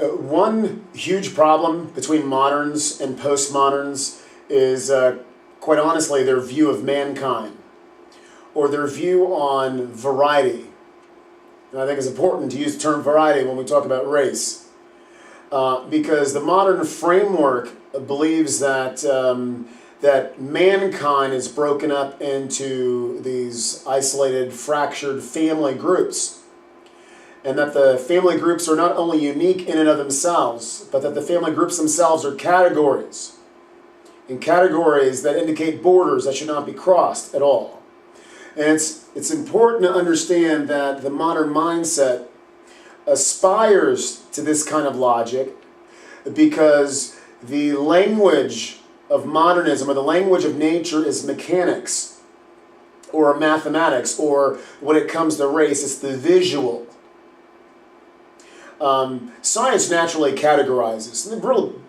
One huge problem between moderns and postmoderns is, quite honestly, their view of mankind or their view on variety. And I think it's important to use the term variety when we talk about race, because the modern framework believes that that mankind is broken up into these isolated, fractured family groups, and that the family groups are not only unique in and of themselves, but that the family groups themselves are categories, and categories that indicate borders that should not be crossed at all. And it's important to understand that the modern mindset aspires to this kind of logic because the language of modernism, or the language of nature, is mechanics or mathematics, or when it comes to race, it's the visual. Science naturally categorizes.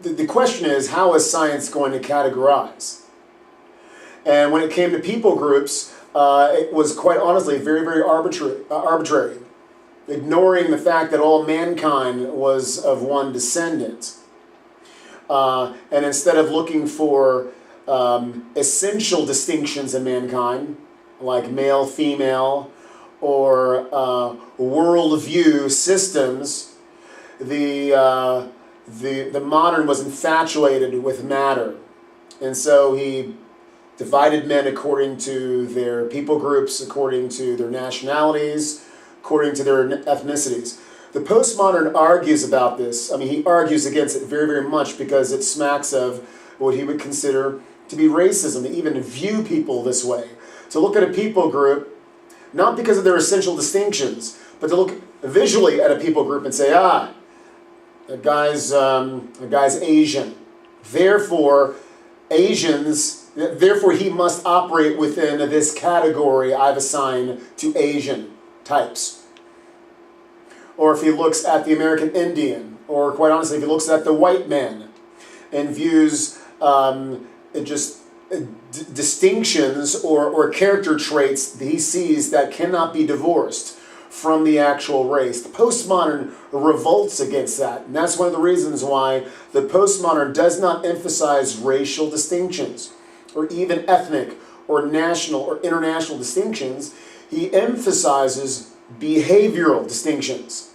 The question is, how is science going to categorize? And when it came to people groups, it was quite honestly very, very arbitrary, ignoring the fact that all mankind was of one descendant. And instead of looking for essential distinctions in mankind, like male, female, or worldview systems, the modern was infatuated with matter. And so he divided men according to their people groups, according to their nationalities, according to their ethnicities. The postmodern argues about this. I mean, he argues against it very, very much because it smacks of what he would consider to be racism, to even view people this way. To look at a people group, not because of their essential distinctions, but to look visually at a people group and say, that guy's Asian. Therefore, therefore he must operate within this category I've assigned to Asian types. Or if he looks at the American Indian, or quite honestly, if he looks at the white man and views distinctions or character traits that he sees that cannot be divorced from the actual race. The postmodern revolts against that. And that's one of the reasons why the postmodern does not emphasize racial distinctions or even ethnic or national or international distinctions. He emphasizes behavioral distinctions.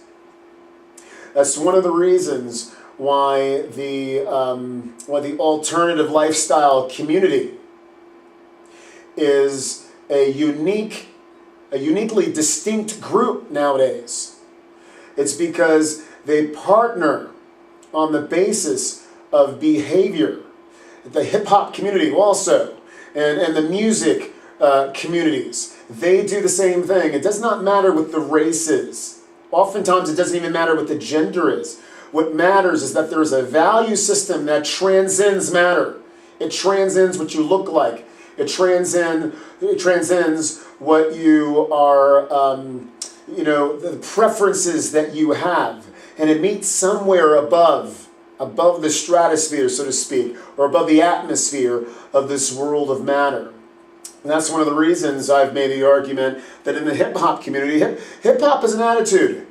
That's one of the reasons why the alternative lifestyle community is a uniquely distinct group nowadays. It's because they partner on the basis of behavior. The hip-hop community also, and the music communities, they do the same thing. It does not matter what the race is. Oftentimes it doesn't even matter what the gender is. What matters is that there is a value system that transcends matter. It transcends what you look like. It transcends what you are, the preferences that you have. And it meets somewhere above the stratosphere, so to speak, or above the atmosphere of this world of matter. And that's one of the reasons I've made the argument that in the hip-hop community, hip-hop is an attitude.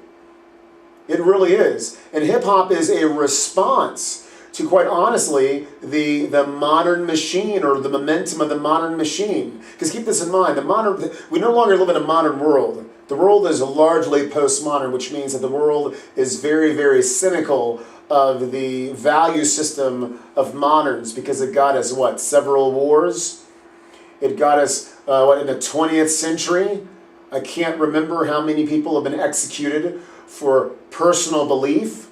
It really is. And hip-hop is a response to, quite honestly, the modern machine, or the momentum of the modern machine. Because keep this in mind, we no longer live in a modern world. The world is largely postmodern, which means that the world is very, very cynical of the value system of moderns, because it got us, several wars? It got us, in the 20th century? I can't remember how many people have been executed for personal belief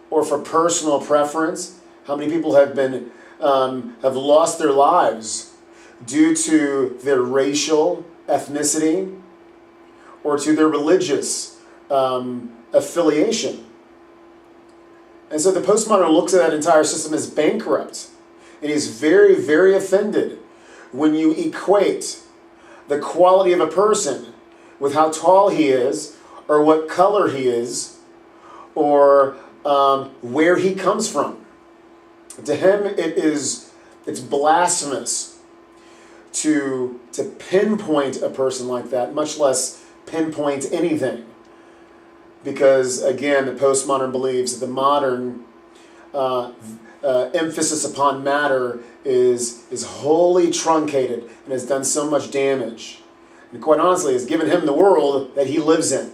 or for personal preference. How many people have lost their lives due to their racial ethnicity or to their religious affiliation. And so the postmodern looks at that entire system as bankrupt, and he's very, very offended when you equate the quality of a person with how tall he is, or what color he is, or where he comes from. To him, it's blasphemous to pinpoint a person like that, much less pinpoint anything. because, again, the postmodern believes that the modern emphasis upon matter is wholly truncated and has done so much damage. And quite honestly, has given him the world that he lives in.